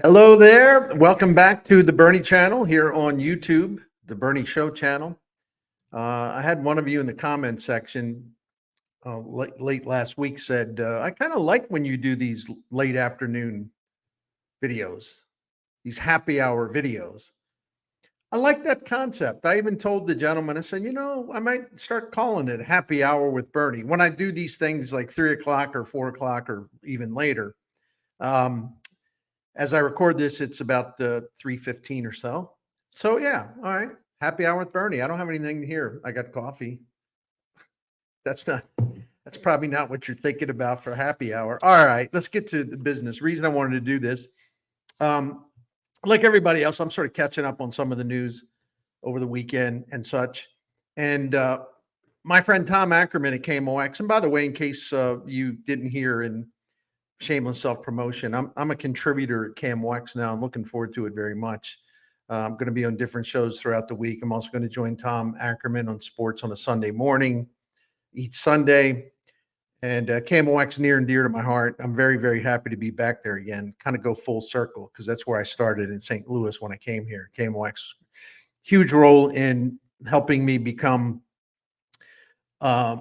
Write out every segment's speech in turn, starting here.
Hello there. Welcome back to the Bernie channel here on YouTube, the Bernie Show channel. I had one of you in the comment section late last week said, I kind of like when you do these late afternoon videos, these happy hour videos. I like that concept. I even told the gentleman, I said, I might start calling it happy hour with Bernie when I do these things like 3 o'clock or 4 o'clock or even later. Um, As I record this, it's about 3:15 or so. So yeah, all right. Happy hour with Bernie. I don't have anything here. I got coffee. That's not. That's probably not what you're thinking about for happy hour. All right, let's get to the business. Reason I wanted to do this, um, like everybody else, I'm sort of catching up on some of the news over the weekend and such. And my friend Tom Ackerman at KMOX. And by the way, in case you didn't hear, and shameless self-promotion, I'm a contributor at KMOX now. I'm looking forward to it very much. I'm going to be on different shows throughout the week. I'm also going to join Tom Ackerman on sports on a Sunday morning each Sunday. And KMOX near and dear to my heart. I'm very, very happy to be back there again, kind of go full circle, because that's where I started in St. Louis when I came here. KMOX, huge role in helping me become uh,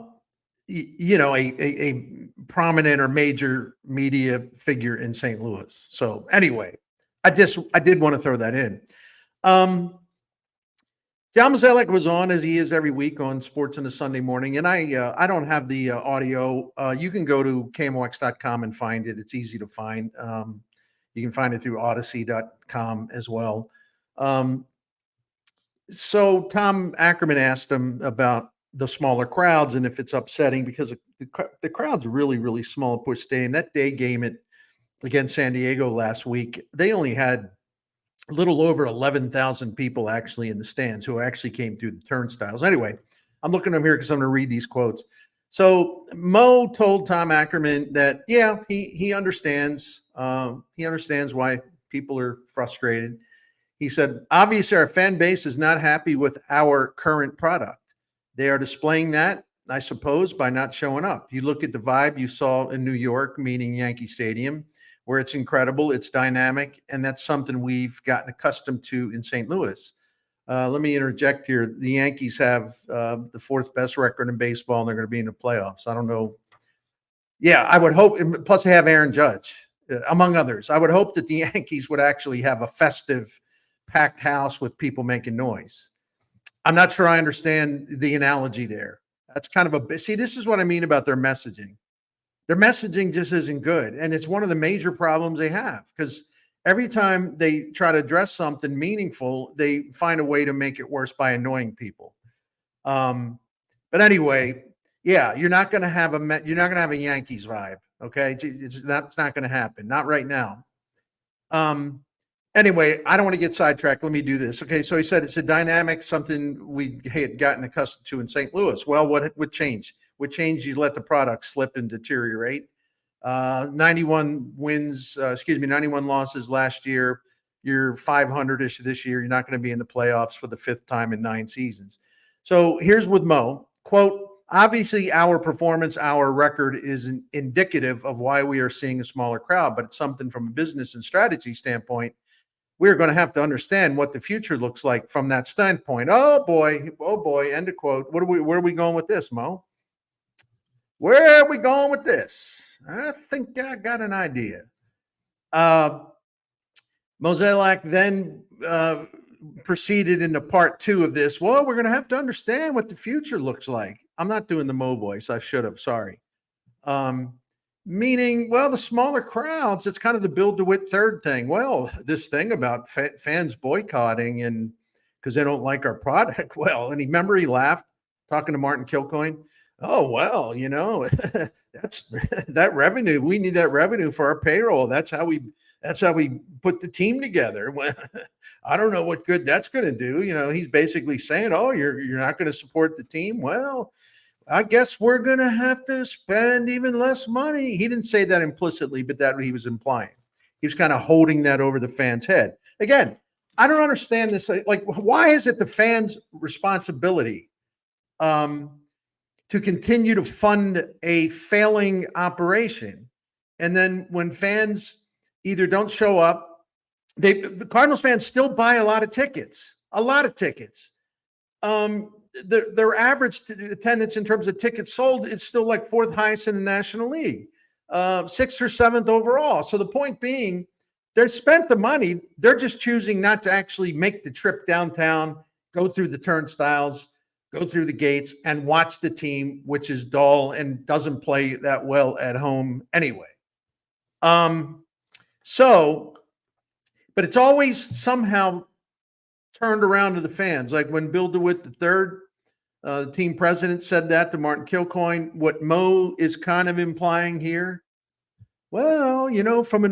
a prominent or major media figure in St. Louis. So anyway, I did want to throw that in. John Mozeliak was on, as he is every week, on Sports on a Sunday morning, and I don't have the audio. You can go to KMOX.com and find it. It's easy to find. You can find it through Odyssey.com as well. So Tom Ackerman asked him about the smaller crowds and if it's upsetting, because the crowd's really, really small at Busch Stadium. That day game against San Diego last week, they only had a little over 11,000 people actually in the stands who actually came through the turnstiles. Anyway, I'm looking over here because I'm going to read these quotes. So Mo told Tom Ackerman that, yeah, he understands. He understands why people are frustrated. He said, obviously, our fan base is not happy with our current product. They are displaying that, I suppose, by not showing up. You look at the vibe you saw in New York, meaning Yankee Stadium, where it's incredible, it's dynamic, and that's something we've gotten accustomed to in St. Louis. Let me interject here. The Yankees have the fourth best record in baseball, and they're going to be in the playoffs. I don't know. Yeah, I would hope. Plus, they have Aaron Judge, among others. I would hope that the Yankees would actually have a festive, packed house with people making noise. I'm not sure I understand the analogy there. That's kind of see, this is what I mean about their messaging. Their messaging just isn't good. And it's one of the major problems they have, because every time they try to address something meaningful, they find a way to make it worse by annoying people. But anyway, yeah, you're not going to have a Yankees vibe. Okay. That's not going to happen. Not right now. Anyway, I don't want to get sidetracked. Let me do this. Okay, so he said it's a dynamic, something we had gotten accustomed to in St. Louis. Well, what would change? Would change, you let the product slip and deteriorate. 91 wins, 91 losses last year. You're 500-ish this year. You're not going to be in the playoffs for the fifth time in 9 seasons. So here's with Mo, quote, obviously our performance, our record is indicative of why we are seeing a smaller crowd, but it's something from a business and strategy standpoint we're going to have to understand what the future looks like from that standpoint. Oh boy, end of quote. Where are we going with this, Mo? Where are we going with this? I think I got an idea. Mozeliak then proceeded into part 2 of this. Well, we're going to have to understand what the future looks like. I'm not doing the Mo voice. I should have. Sorry. Meaning, well, the smaller crowds, it's kind of the Bill DeWitt third thing. Well, this thing about fans boycotting and because they don't like our product. Well, and remember he laughed talking to Martin Kilcoyne. Oh, well, that's that revenue. We need that revenue for our payroll. That's how we put the team together. Well, I don't know what good that's going to do. He's basically saying, oh, you're not going to support the team. Well, I guess we're going to have to spend even less money. He didn't say that implicitly, but that he was implying. He was kind of holding that over the fans' head. Again, I don't understand this. Like, why is it the fans' responsibility to continue to fund a failing operation? And then when fans either don't show up the Cardinals fans still buy a lot of tickets, a lot of tickets. Their average attendance in terms of tickets sold is still like fourth highest in the National League, sixth or seventh overall. So the point being, they spent the money. They're just choosing not to actually make the trip downtown, go through the turnstiles, go through the gates, and watch the team, which is dull and doesn't play that well at home anyway. So, but it's always somehow turned around to the fans. Like when Bill DeWitt III, the team president, said that to Martin Kilcoyne. What Mo is kind of implying here, well, from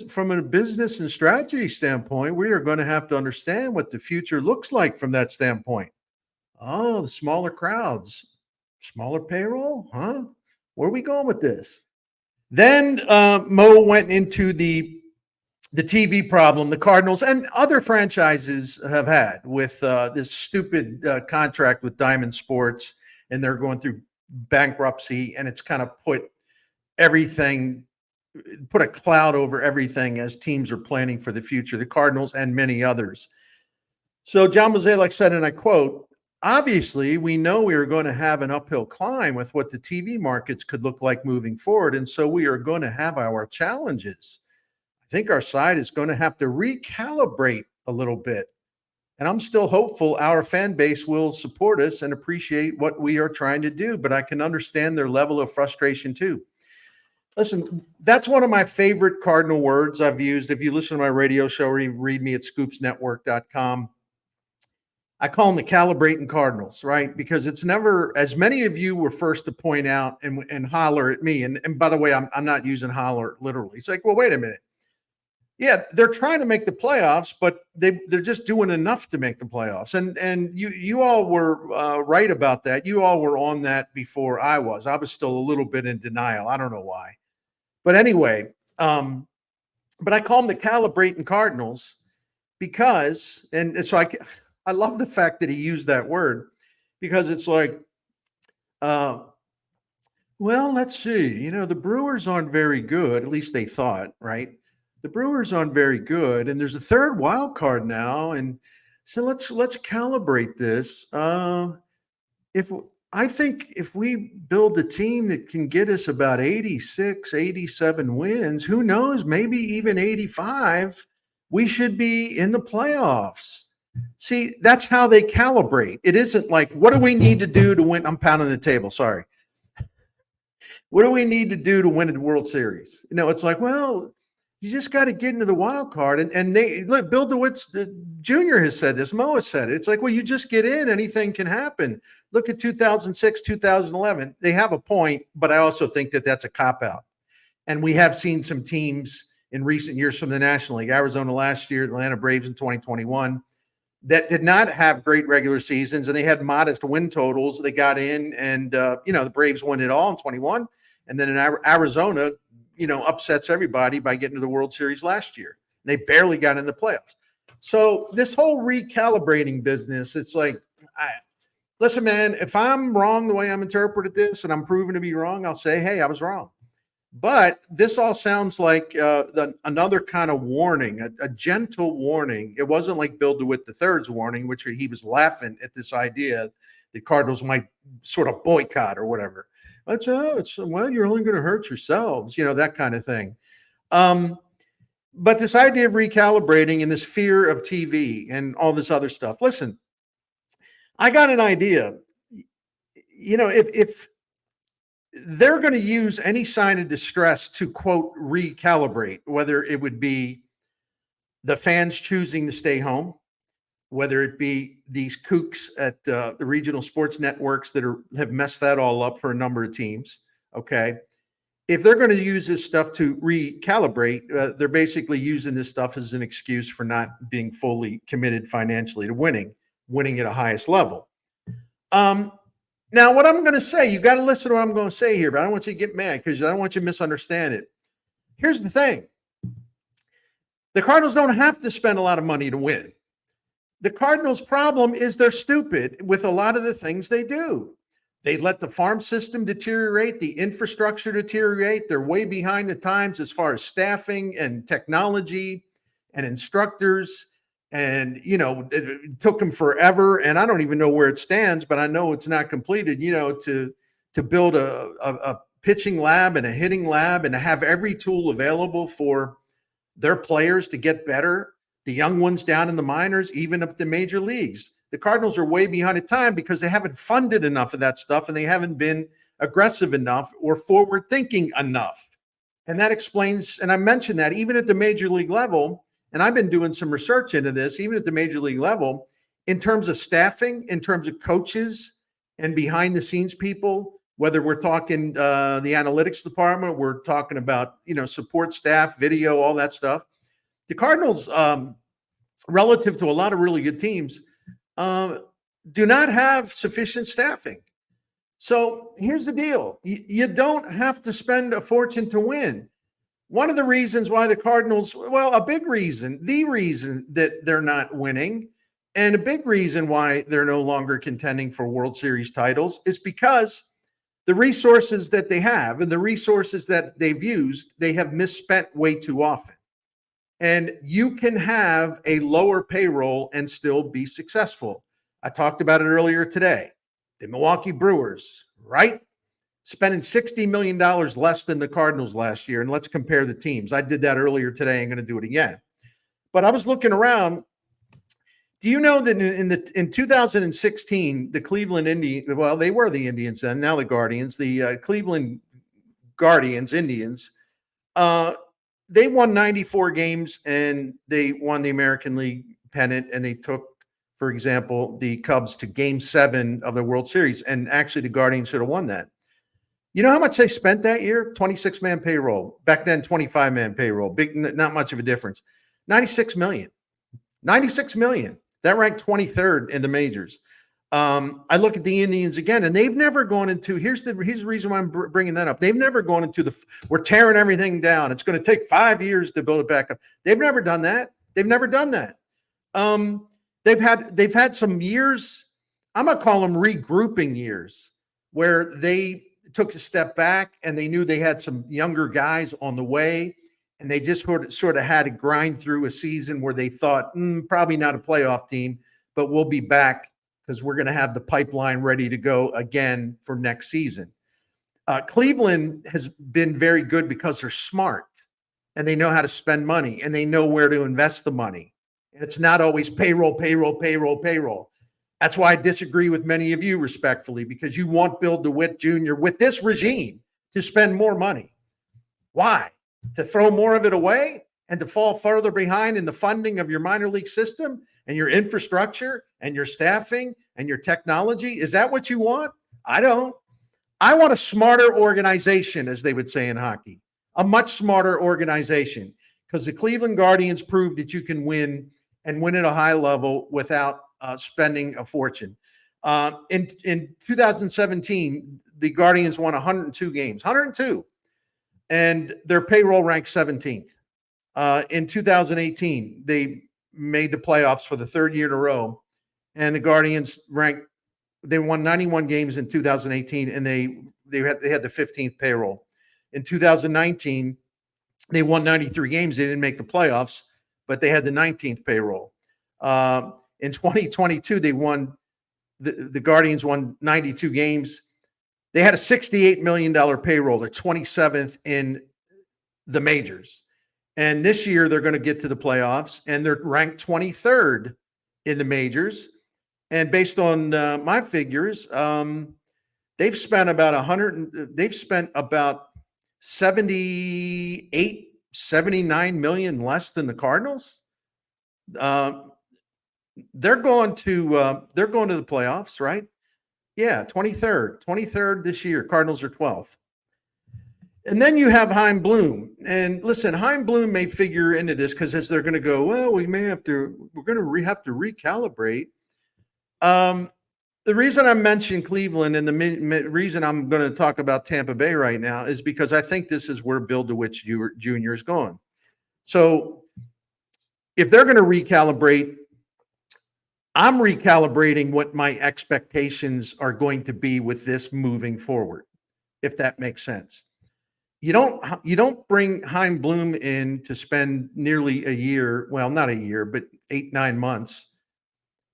from a business and strategy standpoint, we are going to have to understand what the future looks like from that standpoint. Oh, the smaller crowds, smaller payroll, huh? Where are we going with this? Then Mo went into the TV problem the Cardinals and other franchises have had with this stupid contract with Diamond Sports, and they're going through bankruptcy, and it's kind of put a cloud over everything as teams are planning for the future, the Cardinals and many others. So John Mozeliak said, and I quote, obviously, we know we are going to have an uphill climb with what the TV markets could look like moving forward, and so we are going to have our challenges. I think our side is going to have to recalibrate a little bit. And I'm still hopeful our fan base will support us and appreciate what we are trying to do, but I can understand their level of frustration too. Listen, that's one of my favorite Cardinal words I've used. If you listen to my radio show or you read me at scoopsnetwork.com, I call them the Calibrating Cardinals, right? Because it's never, as many of you were first to point out and holler at me. And by the way, I'm not using holler literally. It's like, well, wait a minute. Yeah, they're trying to make the playoffs, but they're just doing enough to make the playoffs. And you all were right about that. You all were on that before I was. I was still a little bit in denial. I don't know why. But anyway, but I call them the Calibrating Cardinals because, and so I love the fact that he used that word because it's like, well, let's see. The Brewers aren't very good. At least they thought, right? The Brewers aren't very good, and there's a third wild card now, and so let's calibrate this. I think if we build a team that can get us about 86, 87 wins, who knows, maybe even 85, we should be in the playoffs. See, that's how they calibrate. It isn't like, what do we need to do to win? I'm pounding the table. Sorry. What do we need to do to win a World Series? It's like, well, you just got to get into the wild card. And look, Bill DeWitt Jr. has said this. Mo has said it. It's like, well, you just get in. Anything can happen. Look at 2006, 2011. They have a point, but I also think that that's a cop-out. And we have seen some teams in recent years from the National League, Arizona last year, the Atlanta Braves in 2021, that did not have great regular seasons, and they had modest win totals. They got in, and the Braves won it all in 21. And then in Arizona, upsets everybody by getting to the World Series last year. They barely got in the playoffs. So this whole recalibrating business, it's like, listen, man, if I'm wrong the way I'm interpreted this and I'm proven to be wrong, I'll say, hey, I was wrong. But this all sounds like another kind of warning, a gentle warning. It wasn't like Bill DeWitt III's warning, which he was laughing at this idea the Cardinals might sort of boycott or whatever. Well, you're only going to hurt yourselves, that kind of thing. But this idea of recalibrating and this fear of TV and all this other stuff. Listen, I got an idea. If they're going to use any sign of distress to, quote, recalibrate, whether it would be the fans choosing to stay home, whether it be these kooks at the regional sports networks that have messed that all up for a number of teams, okay? If they're going to use this stuff to recalibrate, they're basically using this stuff as an excuse for not being fully committed financially to winning at a highest level. Now, what I'm going to say, you got to listen to what I'm going to say here, but I don't want you to get mad because I don't want you to misunderstand it. Here's the thing. The Cardinals don't have to spend a lot of money to win. The Cardinals' problem is they're stupid with a lot of the things they do. They let the farm system deteriorate, the infrastructure deteriorate. They're way behind the times as far as staffing and technology. and instructors. And, it took them forever. And I don't even know where it stands, but I know it's not completed, to build a pitching lab and a hitting lab and to have every tool available for their players to get better. The young ones down in the minors, even up the major leagues. The Cardinals are way behind at time because they haven't funded enough of that stuff and they haven't been aggressive enough or forward thinking enough. And that explains, and I mentioned that even at the major league level, and I've been doing some research into this, even at the major league level, in terms of staffing, in terms of coaches and behind the scenes people, whether we're talking the analytics department, we're talking about, support staff, video, all that stuff. The Cardinals, relative to a lot of really good teams, do not have sufficient staffing. So here's the deal. You don't have to spend a fortune to win. One of the reasons why the Cardinals, well, a big reason, the reason that they're not winning, and a big reason why they're no longer contending for World Series titles is because the resources that they have and the resources that they've used, they have misspent way too often. And you can have a lower payroll and still be successful. I talked about it earlier today. The Milwaukee Brewers, right? Spending $60 million less than the Cardinals last year. And let's compare the teams. I did that earlier today. I'm going to do it again. But I was looking around. Do you know that in 2016, the Cleveland Indians, well, they were the Indians then, now the Guardians, the Cleveland Guardians, Indians, they won 94 games and they won the American League pennant, and they took, for example, the Cubs to Game 7 of the World Series. And actually, the Guardians should have won that. You know how much they spent that year? 26-man payroll. Back then, 25-man payroll. Big, not much of a difference. $96 million. $96 million. That ranked 23rd in the majors. I look at the Indians again, and they've never gone into, here's the reason why I'm bringing that up. They've never gone into we're tearing everything down. It's going to take 5 years to build it back up. They've never done that. They've never done that. They've had some years, I'm going to call them regrouping years, where they took a step back and they knew they had some younger guys on the way, and they just sort of had to grind through a season where they thought, probably not a playoff team, but we'll be back because we're going to have the pipeline ready to go again for next season. Cleveland has been very good because they're smart and they know how to spend money and they know where to invest the money. And it's not always payroll. That's why I disagree with many of you respectfully, because you want Bill DeWitt Jr. with this regime to spend more money. Why? To throw more of it away and to fall further behind in the funding of your minor league system and your infrastructure and your staffing and your technology? Is that what you want? I don't. I want a smarter organization, as they would say in hockey, a much smarter organization, because the Cleveland Guardians proved that you can win and win at a high level without spending a fortune. In 2017, the Guardians won 102 games, 102, and their payroll ranked 17th. In 2018, they made the playoffs for the third year in a row, and the Guardians they won 91 games in 2018, and they had the 15th payroll. In 2019, they won 93 games. They didn't make the playoffs, but they had the 19th payroll. In 2022, the Guardians won 92 games. They had a $68 million payroll. They're 27th in the majors. And this year they're going to get to the playoffs, and they're ranked 23rd in the majors. And based on my figures, they've spent about 79 million less than the Cardinals. They're going to the playoffs, right? Yeah, 23rd this year. Cardinals are 12th. And then you have Chaim Bloom. And listen, Chaim Bloom may figure into this because as they're going to go, well, we're going to have to recalibrate. The reason I mentioned Cleveland and the reason I'm going to talk about Tampa Bay right now is because I think this is where Bill DeWitt Jr. is going. So if they're going to recalibrate, I'm recalibrating what my expectations are going to be with this moving forward, if that makes sense. You don't bring Hein Bloom in to spend nearly a year, well, not a year, but 8, 9 months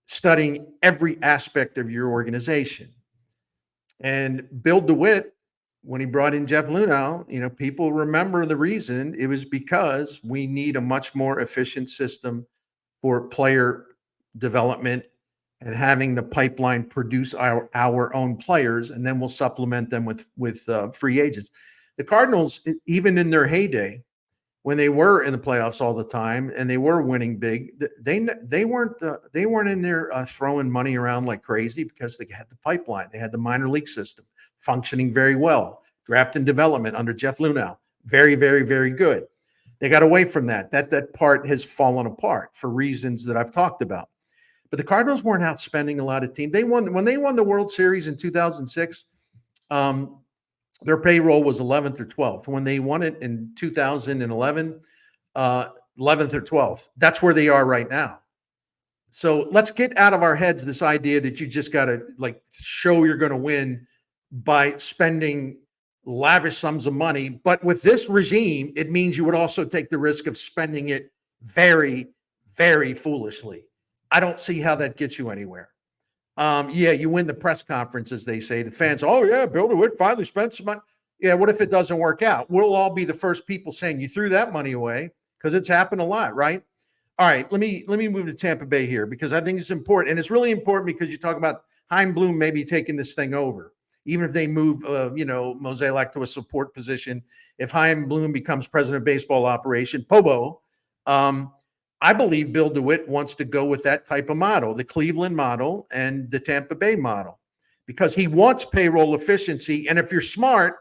studying every aspect of your organization. And Bill DeWitt, when he brought in Jeff Luhnow, people remember the reason. It was because we need a much more efficient system for player development and having the pipeline produce our own players, and then we'll supplement them with free agents. The Cardinals, even in their heyday, when they were in the playoffs all the time and they were winning big, they weren't in there throwing money around like crazy, because they had the pipeline, they had the minor league system functioning very well. Draft and development under Jeff Luhnow, very, very, very good. They got away from that. That part has fallen apart for reasons that I've talked about. But the Cardinals weren't out spending a lot of teams. When they won the World Series in 2006. Their payroll was 11th or 12th. When they won it in 2011, 11th or 12th. That's where they are right now. So let's get out of our heads this idea that you just got to show you're going to win by spending lavish sums of money. But with this regime, it means you would also take the risk of spending it very, very foolishly. I don't see how that gets you anywhere. You win the press conference, as they say. The fans, oh yeah, Bill DeWitt finally spent some money. Yeah, what if it doesn't work out? We'll all be the first people saying you threw that money away, because it's happened a lot, right? All right, let me move to Tampa Bay here, because I think it's important, and it's really important because you talk about Hein Bloom maybe taking this thing over, even if they move, Mozeliak to a support position. If Hein Bloom becomes president of baseball operation, Pobo. I believe Bill DeWitt wants to go with that type of model, the Cleveland model and the Tampa Bay model, because he wants payroll efficiency. And if you're smart,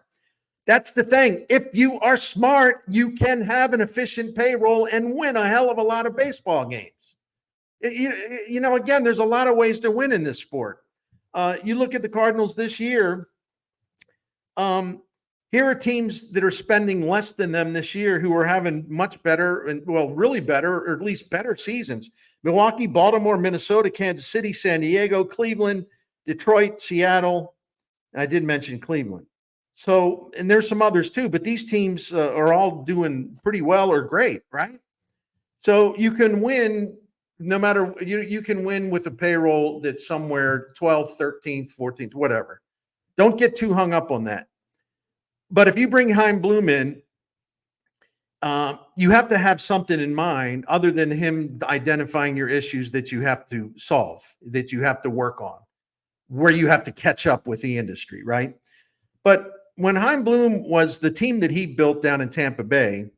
that's the thing. If you are smart, you can have an efficient payroll and win a hell of a lot of baseball games. Again, there's a lot of ways to win in this sport. You look at the Cardinals this year. Here are teams that are spending less than them this year who are having much better and, really better, or at least better seasons. Milwaukee, Baltimore, Minnesota, Kansas City, San Diego, Cleveland, Detroit, Seattle. I did mention Cleveland. So, and there's some others too, but these teams are all doing pretty well or great, right? So you can win no matter, you can win with a payroll that's somewhere 12th, 13th, 14th, whatever. Don't get too hung up on that. But if you bring Hein Bloom in, you have to have something in mind other than him identifying your issues that you have to solve, that you have to work on, where you have to catch up with the industry, right? But when Hein Bloom was the team that he built down in Tampa Bay,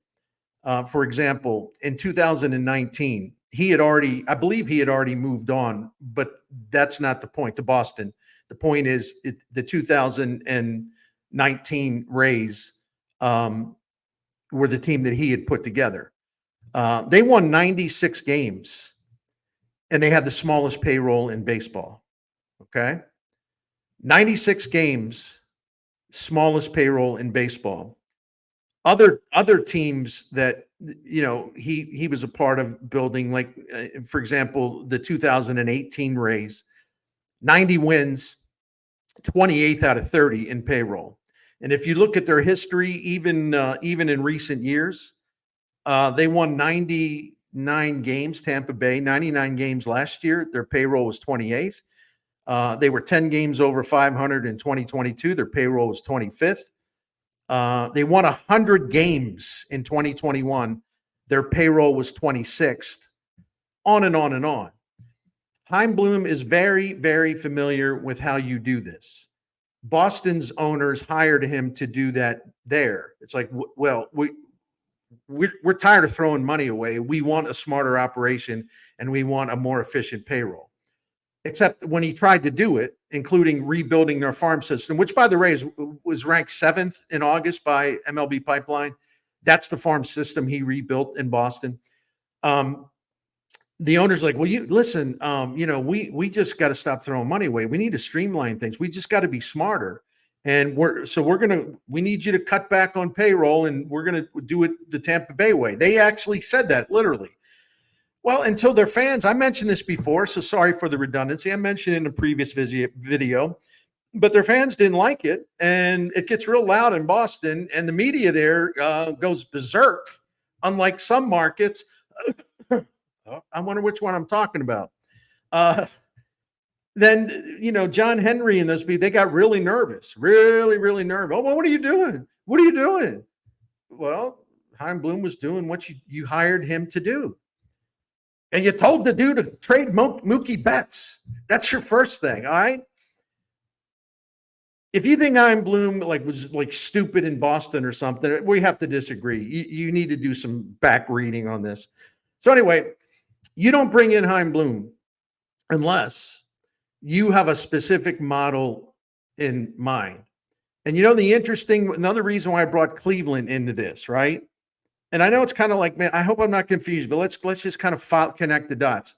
for example, in 2019, I believe he had already moved on, but that's not the point, to Boston. The point is the 2019 Rays were the team that he had put together. They won 96 games, and they had the smallest payroll in baseball. Okay? 96 games, smallest payroll in baseball. Other teams that he was a part of building, like for example, the 2018 Rays, 90 wins, 28th out of 30 in payroll. And if you look at their history, even in recent years, they won 99 games. Tampa Bay, 99 games last year. Their payroll was 28th. They were 10 games over 500 in 2022. Their payroll was 25th. They won 100 games in 2021. Their payroll was 26th. On and on and on. Hein Bloom is very, very familiar with how you do this. Boston's owners hired him to do that there. It's like, well, we're tired of throwing money away. We want a smarter operation, and we want a more efficient payroll. Except when he tried to do it, including rebuilding their farm system, which, by the way, was ranked 7th in August by MLB Pipeline. That's the farm system he rebuilt in Boston. The owner's like, well, you listen, we just got to stop throwing money away. We need to streamline things. We just got to be smarter. And we need you to cut back on payroll, and we're going to do it the Tampa Bay way. They actually said that literally. Well, until their fans, I mentioned this before, so sorry for the redundancy. I mentioned it in a previous video. but their fans didn't like it, and it gets real loud in Boston, and the media there goes berserk. Unlike some markets, I wonder which one I'm talking about. Uh, then John Henry and those people, they got really nervous, really, really nervous. Oh, well, what are you doing? What are you doing? Well, Chaim Bloom was doing what you hired him to do. And you told the dude to trade Mookie Betts. That's your first thing, all right? If you think Chaim Bloom was stupid in Boston or something, we have to disagree. You need to do some back reading on this. So anyway, you don't bring in Chaim Bloom unless you have a specific model in mind. And another reason why I brought Cleveland into this, right? And I know it's kind of like, man, I hope I'm not confused, but let's just kind of connect the dots.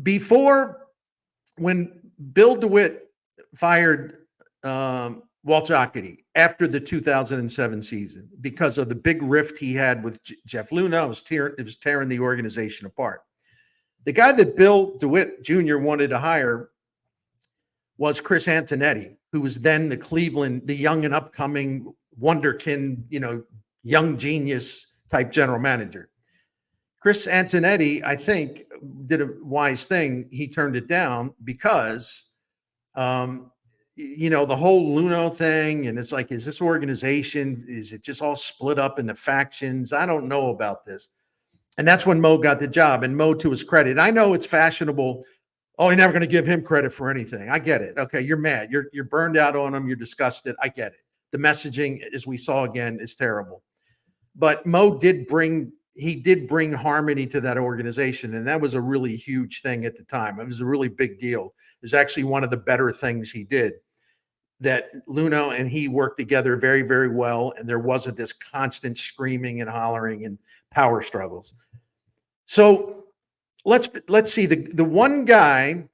Before, when Bill DeWitt fired Walt Jocketty after the 2007 season because of the big rift he had with Jeff Luna, it was tearing the organization apart. The guy that Bill DeWitt Jr. wanted to hire was Chris Antonetti, who was then the young and upcoming wonderkin, young genius type general manager. Chris Antonetti, I think, did a wise thing. He turned it down because, the whole Luno thing, and it's like, is this organization, is it just all split up into factions? I don't know about this. And that's when Mo got the job. And Mo, to his credit, I know it's fashionable. Oh, you're never going to give him credit for anything. I get it. Okay, you're mad. You're burned out on him. You're disgusted. I get it. The messaging, as we saw again, is terrible. But Mo did bring harmony to that organization, and that was a really huge thing at the time. It was a really big deal. It was actually one of the better things he did. That Luna and he worked together very, very well, and there wasn't this constant screaming and hollering and power struggles. So let's see. The one guy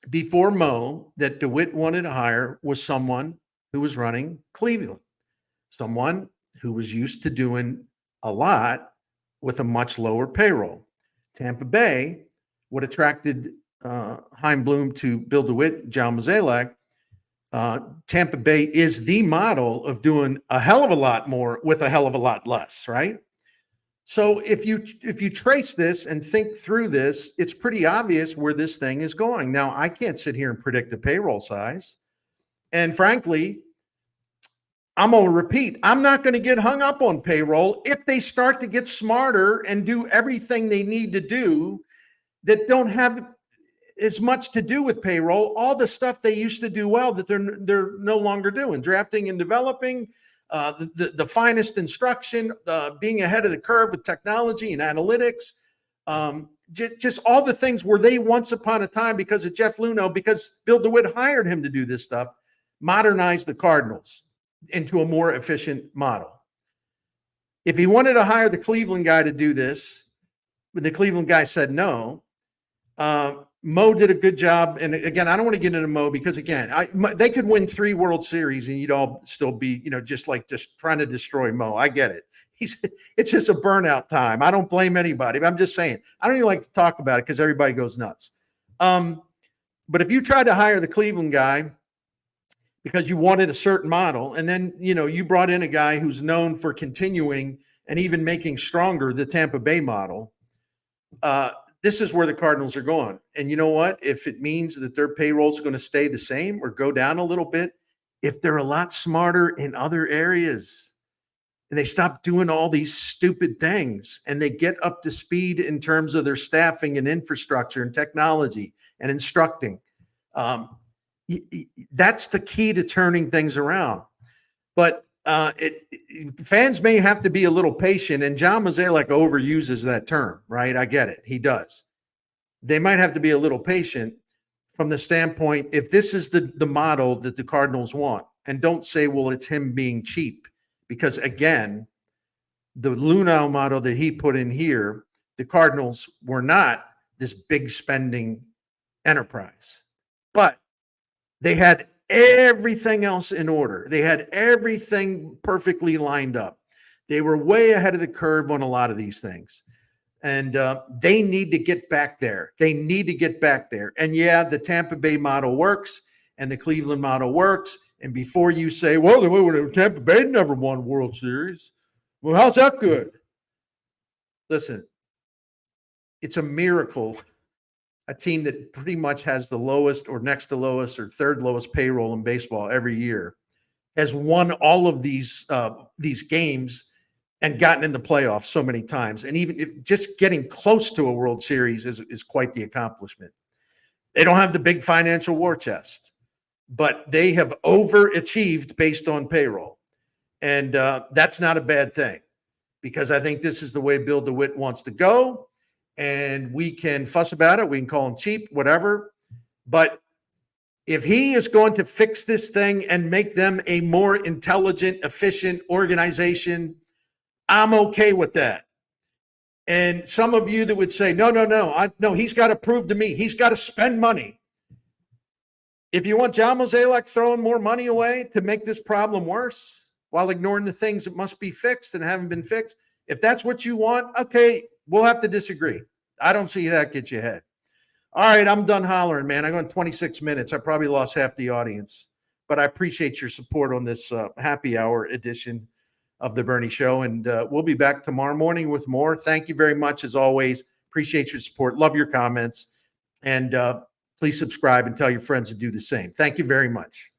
before Mo that DeWitt wanted to hire was someone who was running Cleveland, someone who was used to doing a lot with a much lower payroll. Tampa Bay, what attracted Chaim Bloom to Bill DeWitt, John Mozeliak, Tampa Bay is the model of doing a hell of a lot more with a hell of a lot less, right? So if you trace this and think through this, it's pretty obvious where this thing is going. Now, I can't sit here and predict the payroll size. And frankly, I'm going to repeat, I'm not going to get hung up on payroll if they start to get smarter and do everything they need to do that don't have as much to do with payroll, all the stuff they used to do well that they're no longer doing, drafting and developing, the finest instruction, being ahead of the curve with technology and analytics, just all the things where they once upon a time, because of Jeff Luno, because Bill DeWitt hired him to do this stuff, modernized the Cardinals into a more efficient model. If he wanted to hire the Cleveland guy to do this, but the Cleveland guy said no, Mo did a good job. And again, I don't want to get into Mo because, again, they could win 3 World Series and you'd all still be, just trying to destroy Mo. I get it. It's just a burnout time. I don't blame anybody, but I'm just saying, I don't even like to talk about it because everybody goes nuts. But if you tried to hire the Cleveland guy because you wanted a certain model, and then, you brought in a guy who's known for continuing and even making stronger the Tampa Bay model, this is where the Cardinals are going. And you know what? If it means that their payroll is going to stay the same or go down a little bit, if they're a lot smarter in other areas and they stop doing all these stupid things and they get up to speed in terms of their staffing and infrastructure and technology and instructing, that's the key to turning things around. But fans may have to be a little patient, and John Mozeliak overuses that term, right? I get it. He does. They might have to be a little patient from the standpoint, if this is the model that the Cardinals want, and don't say, well, it's him being cheap, because again, the Luno model that he put in here, the Cardinals were not this big spending enterprise, but they had everything else in order. They had everything perfectly lined up. They were way ahead of the curve on a lot of these things. And they need to get back there. They need to get back there. And yeah, the Tampa Bay model works. and the Cleveland model works. And before you say, well, Tampa Bay never won World Series. Well, how's that good? Listen, it's a miracle. A team that pretty much has the lowest or next to lowest or third lowest payroll in baseball every year has won all of these games and gotten in the playoffs so many times. And even if just getting close to a World Series is quite the accomplishment. They don't have the big financial war chest, but they have overachieved based on payroll. And that's not a bad thing, because I think this is the way Bill DeWitt wants to go. And we can fuss about it. We can call him cheap, whatever. But if he is going to fix this thing and make them a more intelligent, efficient organization, I'm okay with that. And some of you that would say, no, he's got to prove to me, he's got to spend money. If you want John Mozeliak throwing more money away to make this problem worse while ignoring the things that must be fixed and haven't been fixed, if that's what you want, okay, we'll have to disagree. I don't see that gets you ahead. All right, I'm done hollering, man. I got 26 minutes. I probably lost half the audience, but I appreciate your support on this happy hour edition of the Bernie Show. And we'll be back tomorrow morning with more. Thank you very much, as always. Appreciate your support. Love your comments. And please subscribe and tell your friends to do the same. Thank you very much.